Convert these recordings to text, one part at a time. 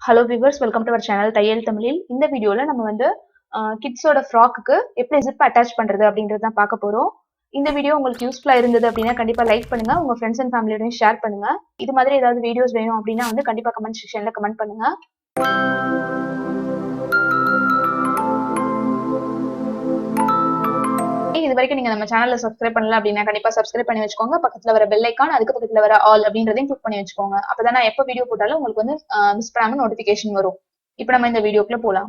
Hello viewers, welcome to our channel Thaiyal Tamilil. இந்த வீடியோல நம்ம வந்து கிட்ஸோட ஃப்ராக்குக்கு எப்படி ஜிப் அட்டாச் பண்றது அப்படின்றத தான் பார்க்க போறோம். இந்த வீடியோ உங்களுக்கு யூஸ்ஃபுல்லா இருந்தது அப்படின்னா கண்டிப்பா லைக் பண்ணுங்க, உங்க ஃப்ரெண்ட்ஸ் அண்ட் ஃபேமிலியோடயும் ஷேர் பண்ணுங்க. இது மாதிரி ஏதாவது வீடியோஸ் வேணும் அப்படின்னா வந்து கண்டிப்பா கமெண்ட் செக்ஷன்ல கமெண்ட் பண்ணுங்க. இது வரைக்கும் நீங்க நம்ம சேனல்ல சப்ஸ்கிரைப் பண்ணல அப்படின்னா கண்டிப்பா சப்ஸ்கிரைப் பண்ணி வச்சுக்கோங்க. பக்கத்துல வர பெல் ஐகான், அதுக்கு பக்கத்துல வர ஆல் அப்படின்றதையும் கிளிக் பண்ணி வச்சுக்கோங்க. அப்பதான் நான் எப்ப வீடியோ போட்டாலும் உங்களுக்கு வந்து மிஸ் பண்ணாம நோட்டிபிகேஷன் வரும். இப்போ நம்ம இந்த வீடியோக்குள்ள போலாம்.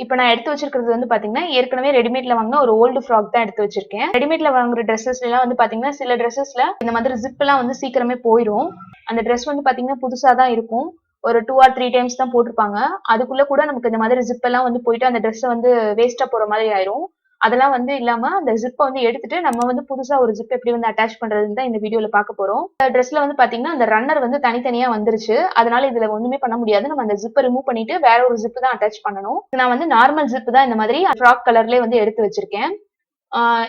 இப்போ நான் எடுத்து வச்சிருக்கிறது வந்து பாத்தீங்கன்னா ஏற்கனவே ரெடிமேட்ல வாங்கின ஒரு ஓல்டு ஃப்ராக் தான் எடுத்து வச்சிருக்கேன். ரெடிமேட்ல வாங்குற ட்ரெஸ்ஸஸ்ல எல்லாம் வந்து பாத்தீங்கன்னா சில ட்ரெஸ்ஸஸ்ல இந்த மாதிரி ஜிப் எல்லாம் வந்து சீக்கிரமே போயிடும். அந்த ட்ரெஸ் வந்து பாத்தீங்கன்னா புதுசா தான் இருக்கும். ஒரு 2 or 3 டைம்ஸ் தான் போட்டிருப்பாங்க. அதுக்குள்ள கூட நமக்கு இந்த மாதிரி ஜிப் எல்லாம் வந்து போயிட்டு அந்த ட்ரெஸ் வந்து வேஸ்டா போற மாதிரி ஆயிரும். அதெல்லாம் வந்து இல்லாம அந்த ஜிப்பை வந்து எடுத்துட்டு நம்ம வந்து புதுசா ஒரு ஜிப் எப்படி வந்து அட்டாச் பண்றதுன்னு தான் இந்த வீடியோல பார்க்க போறோம். இந்த ட்ரெஸ்ல வந்து பாத்தீங்கன்னா அந்த ரன்னர் வந்து தனித்தனியா வந்துருச்சு. அதனால இதுல ஒண்ணுமே பண்ண முடியாது. நம்ம அந்த ஜிப்பை ரிமூவ் பண்ணிட்டு வேற ஒரு ஜிப் தான் அட்டாச் பண்ணணும். நான் வந்து நார்மல் ஜிப் தான் இந்த மாதிரி ஃப்ராக் கலர்லயே வந்து எடுத்து வச்சிருக்கேன்.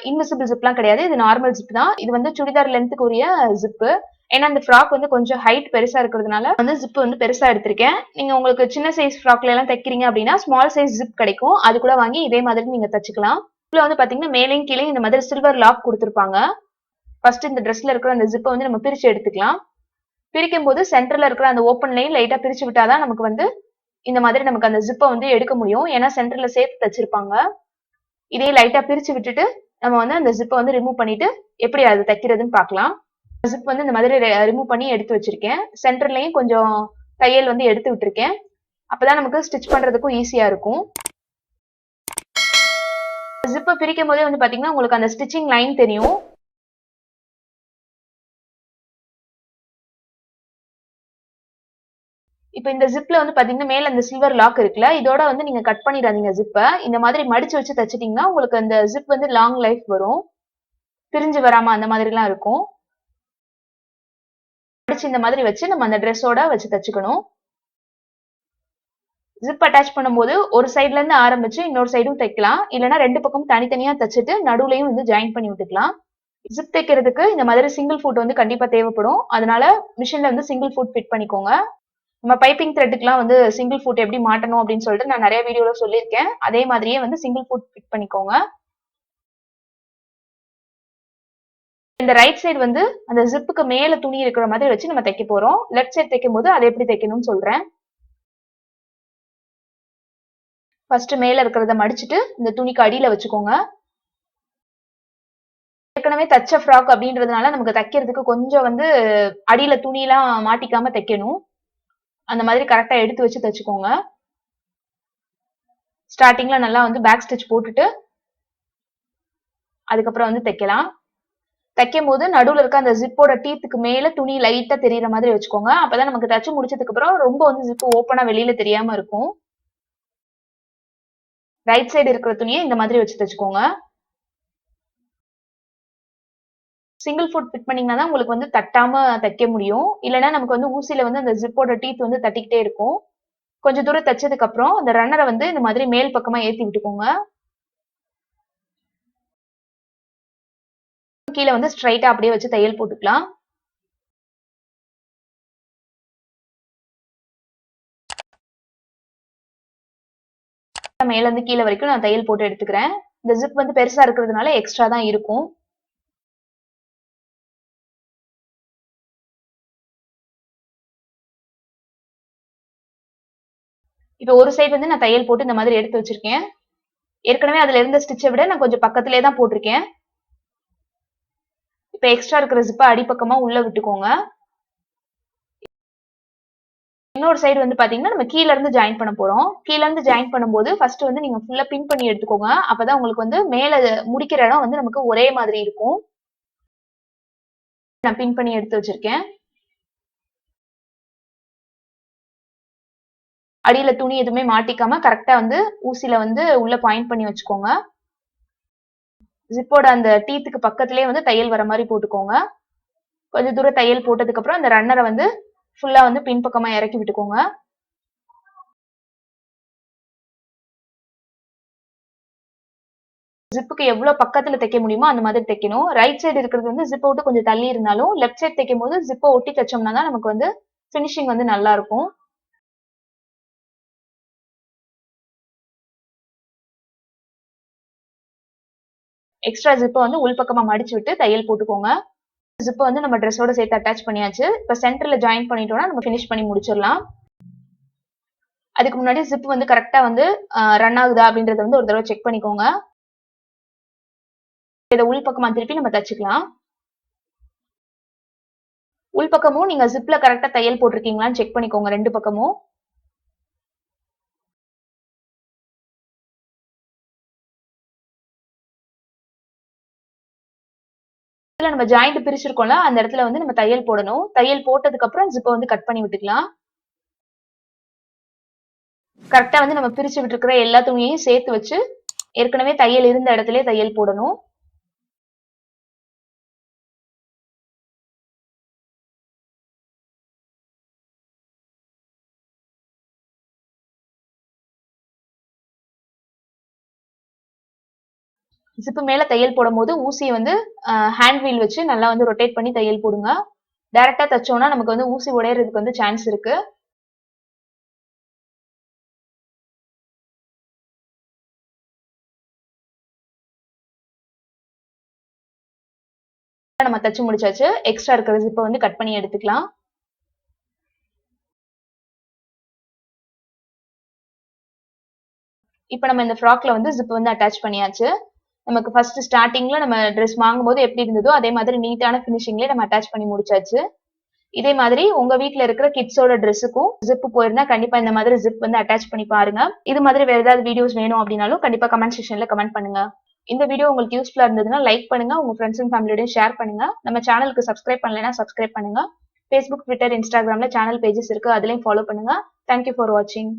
இன்விசிபிள் ஜிப்லாம் கிடையாது. இது நார்மல் ஜிப் தான். இது வந்து சுடிதார் லென்த்துக்கு உரிய ஜிப்பு. ஏன்னா இந்த ஃப்ராக் வந்து கொஞ்சம் ஹைட் பெருசா இருக்கிறதுனால வந்து ஜிப் வந்து பெருசா எடுத்திருக்கேன். நீங்க உங்களுக்கு சின்ன சைஸ் ஃப்ராக்ல எல்லாம் தைக்கிறீங்க அப்படின்னா ஸ்மால் சைஸ் ஜிப் கிடைக்கும். அது கூட வாங்கி இதே மாதிரி நீங்க தச்சுக்கலாம். இதுல வந்து பாத்தீங்கன்னா மேலையும் கீழே இந்த மாதிரி சில்வர் லாக் கொடுத்திருப்பாங்க. ஃபர்ஸ்ட் இந்த ட்ரெஸ்ல இருக்கிற அந்த ஜிப்பை வந்து நம்ம பிரிச்சு எடுத்துக்கலாம். பிரிக்கும் போது சென்டர்ல இருக்கிற அந்த ஓப்பன் லைன் லைட்டா பிரிச்சு விட்டாதான் நமக்கு வந்து இந்த மாதிரி நமக்கு அந்த ஜிப்பை வந்து எடுக்க முடியும். ஏன்னா சென்டர்ல சேர்த்து தச்சிருப்பாங்க. இதே லைட்டா பிரிச்சு விட்டுட்டு நம்ம வந்து அந்த ஜிப்பை வந்து ரிமூவ் பண்ணிட்டு எப்படி அது தைக்கிறதுன்னு பார்க்கலாம். ஜிப் வந்து இந்த மாதிரி ரிமூவ் பண்ணி எடுத்து வச்சிருக்கேன். சென்டர்லயும் கொஞ்சம் தையல் வந்து எடுத்து விட்டுருக்கேன். அப்பதான் நமக்கு ஸ்டிச் பண்றதுக்கும் ஈஸியா இருக்கும். ஜிப்பை பிரிக்கும் போதே வந்து பாத்தீங்கன்னா உங்களுக்கு அந்த ஸ்டிச்சிங் லைன் தெரியும். இப்ப இந்த ஜிப்ல வந்து பாத்தீங்கன்னா மேல அந்த சில்வர் லாக் இருக்குல்ல, இதோட வந்து நீங்க கட் பண்ணிடாதீங்க ஜிப்பை. இந்த மாதிரி மடிச்சு வச்சு தச்சிட்டீங்கன்னா உங்களுக்கு அந்த ஜிப் வந்து லாங் லைஃப் வரும். பிரிஞ்சு வராம அந்த மாதிரி எல்லாம் இருக்கும். மடிச்சு இந்த மாதிரி வச்சு நம்ம அந்த ட்ரெஸ்ஸோட வச்சு தச்சுக்கணும். ஜிப் அட்டாச் பண்ணும்போது ஒரு சைட்ல இருந்து ஆரம்பிச்சு இன்னொரு சைடும் தைக்கலாம். இல்லைன்னா ரெண்டு பக்கம் தனித்தனியா தச்சுட்டு நடுவுலையும் வந்து ஜாயின் பண்ணி விட்டுக்கலாம். ஜிப் தைக்கிறதுக்கு இந்த மாதிரி சிங்கிள் ஃபுட் வந்து கண்டிப்பா தேவைப்படும். அதனால மிஷின்ல வந்து சிங்கிள் ஃபுட் ஃபிட் பண்ணிக்கோங்க. நம்ம பைப்பிங் த்ரெட்டுக்குலாம் வந்து சிங்கிள் ஃபுட் எப்படி மாட்டணும் அப்படின்னு சொல்லிட்டு நான் நிறைய வீடியோல சொல்லியிருக்கேன். அதே மாதிரியே வந்து சிங்கிள் ஃபுட் ஃபிட் பண்ணிக்கோங்க. இந்த ரைட் சைடு வந்து அந்த ஜிப்புக்கு மேல துணி இருக்கிற மாதிரி வச்சு நம்ம தைக்க போறோம். லெஃப்ட் சைடு தைக்கும் போது அதை எப்படி தைக்கணும்னு சொல்றேன். ஃபர்ஸ்ட் மேல இருக்கிறத மடிச்சுட்டு இந்த துணிக்கு அடியில வச்சுக்கோங்க. ஏற்கனவே தச்ச ஃப்ராக் அப்படின்றதுனால நமக்கு தைக்கிறதுக்கு கொஞ்சம் வந்து அடியில துணியெல்லாம் மாட்டிக்காம தைக்கணும். அந்த மாதிரி கரெக்டா எடுத்து வச்சு தைச்சுக்கோங்க. ஸ்டார்டிங்ல நல்லா வந்து பேக் ஸ்டிச் போட்டுட்டு அதுக்கப்புறம் வந்து தைக்கலாம். தைக்கும் போது நடுவுல இருக்க அந்த ஜிப்போட டீத்துக்கு மேல துணி லைட்டா தெரியற மாதிரி வச்சுக்கோங்க. அப்பதான் நமக்கு தச்சு முடிச்சதுக்கு அப்புறம் ரொம்ப வந்து ஜிப்பு ஓப்பனா வெளியில தெரியாம இருக்கும். ரைட் சைடு இருக்கிற துணியை இந்த மாதிரி வச்சு தைச்சுக்கோங்க. சிங்கிள் ஃபுட் ஃபிட் பண்ணீங்கன்னா தான் உங்களுக்கு வந்து தட்டாம தைக்க முடியும். இல்லைன்னா நமக்கு வந்து ஊசியில வந்து அந்த ஜிப்போட டீத் வந்து தட்டிக்கிட்டே இருக்கும். கொஞ்சம் தூரம் தைச்சதுக்கு அப்புறம் அந்த ரன்னரை வந்து இந்த மாதிரி மேல் பக்கமா ஏத்தி விட்டுக்கோங்க. கீழே வந்து ஸ்ட்ரைட்டா அப்படியே வச்சு தையல் போட்டுக்கலாம். மேல இருந்து கீழே வரைக்கும் நான் தையல் போட்டு எடுத்துக்கிறேன். இந்த ஜிப் வந்து பெருசா இருக்கிறதுனால எக்ஸ்ட்ரா தான் இருக்கும். இப்ப ஒரு சைடு வந்து நான் தையல் போட்டு இந்த மாதிரி எடுத்து வச்சிருக்கேன். ஏற்கனவே அதுல இருந்த ஸ்டிச்சை விட நான் கொஞ்சம் பக்கத்திலே தான் போட்டிருக்கேன். இப்ப எக்ஸ்ட்ரா இருக்கிற ஜிப்பை அடிப்பக்கமா உள்ள விட்டுக்கோங்க. இன்னொரு சைடு வந்து பாத்தீங்கன்னா நம்ம கீழ இருந்து ஜாயின் பண்ண போறோம். கீழ இருந்து ஜாயின் பண்ணும்போது ஃபர்ஸ்ட் வந்து நீங்க ஃபுல்லா பின் பண்ணி எடுத்துக்கோங்க. அப்பதான் உங்களுக்கு வந்து மேல முடிக்கிற இடம் வந்து நமக்கு ஒரே மாதிரி இருக்கும். நான் பின் பண்ணி எடுத்து வச்சிருக்கேன். அடியில துணி எதுவுமே மாட்டிக்காம கரெக்டா வந்து ஊசியில வந்து உள்ள பாயிண்ட் பண்ணி வச்சுக்கோங்க. ஜிப்போட அந்த டீத்துக்கு பக்கத்திலேயே வந்து தையல் வர மாதிரி போட்டுக்கோங்க. கொஞ்சம் தூரம் தையல் போட்டதுக்கு அப்புறம் அந்த ரன்னரை வந்து ஃபுல்லா வந்து பின்பக்கமா இறக்கி விட்டுக்கோங்க. ஜிப்புக்கு எவ்வளவு பக்கத்துல தைக்க முடியுமோ அந்த மாதிரி தைக்கணும். ரைட் சைடு இருக்கிறது வந்து ஜிப்பை விட்டு கொஞ்சம் தள்ளி இருந்தாலும் லெஃப்ட் சைடு தைக்கும் போது ஜிப்பை ஒட்டி தைச்சோம்னா தான் நமக்கு வந்து பினிஷிங் வந்து நல்லா இருக்கும். எக்ஸ்ட்ரா ஜிப்பை வந்து உள்பக்கமா மடிச்சு விட்டு தையல் போட்டுக்கோங்க. ஜிப்பை வந்து நம்ம ட்ரெஸ்ஸோட சேர்த்து அட்டாச் பண்ணியாச்சு. இப்போ சென்டர்ல ஜாயின் பண்ணிட்டோம்னா நம்ம ஃபினிஷ் பண்ணி முடிச்சிடலாம். அதுக்கு முன்னாடி ஜிப் வந்து கரெக்டா வந்து ரன் ஆகுதா அப்படின்றத வந்து ஒரு தடவை செக் பண்ணிக்கோங்க. இதை உள்பக்கமா திருப்பி நம்ம தச்சுக்கலாம். உள்பக்கமும் நீங்க ஜிப்ல கரெக்டா தையல் போட்டிருக்கீங்களான்னு செக் பண்ணிக்கோங்க 2 பக்கமும். நம்ம ஜாயிண்ட் பிரிச்சிருக்கோம்ல அந்த இடத்துல வந்து நம்ம தையல் போடணும். தையல் போட்டதுக்கு அப்புறம் ஜிப்பை வந்து கட் பண்ணி விட்டுக்கலாம். கரெக்டா வந்து நம்ம பிரிச்சு விட்டுருக்கிற எல்லா துணியையும் சேர்த்து வச்சு ஏற்கனவே தையல் இருந்த இடத்துல தையல் போடணும். ஜிப்பு மேல தையல் போடும் போது ஊசியை வந்து ஹேண்ட் வீல் வச்சு நல்லா வந்து ரொட்டேட் பண்ணி தையல் போடுங்க. டைரக்டா தச்சோம்னா நமக்கு வந்து ஊசி உடையறதுக்கு வந்து சான்ஸ் இருக்கு. நம்ம தச்சு முடிச்சாச்சு. எக்ஸ்ட்ரா இருக்கிற ஜிப்பை வந்து கட் பண்ணி எடுத்துக்கலாம். இப்போ நம்ம இந்த ஃப்ராக்ல வந்து ஜிப் வந்து அட்டாச் பண்ணியாச்சு. நமக்கு ஃபர்ஸ்ட் ஸ்டார்டிங்ல நம்ம ட்ரெஸ் வாங்கும்போது எப்படி இருந்ததோ அதே மாதிரி நீட்டான ஃபினிஷிங்லேயே நம்ம அட்டாச் பண்ணி முடிச்சாச்சு. இதே மாதிரி உங்க வீட்ல இருக்கிற கிட்ஸோட ட்ரெஸ்ஸுக்கும் ஜிப் போயிருந்தா கண்டிப்பா இந்த மாதிரி ஜிப் வந்து அட்டாச் பண்ணி பாருங்க. இது மாதிரி வேற ஏதாவது வீடியோஸ் வேணும் அப்படின்னாலும் கண்டிப்பா கமெண்ட் செக்ஷன்ல கமெண்ட் பண்ணுங்க. இந்த வீடியோ உங்களுக்கு யூஸ்ஃபுல்லா இருந்ததுன்னா லைக் பண்ணுங்க, உங்க ஃப்ரெண்ட்ஸ் அண்ட் ஃபேமிலியோடய ஷேர் பண்ணுங்க. நம்ம சேனலுக்கு சப்ஸ்கிரைப் பண்ணலைன்னா சப்ஸ்கிரைப் பண்ணுங்க. ஃபேஸ்புக், ட்விட்டர், இன்ஸ்டாகிராம்ல சேனல் பேஜஸ் இருக்கு, அதுலயும் ஃபாலோ பண்ணுங்க. தேங்க்யூ ஃபார் வாட்சிங்.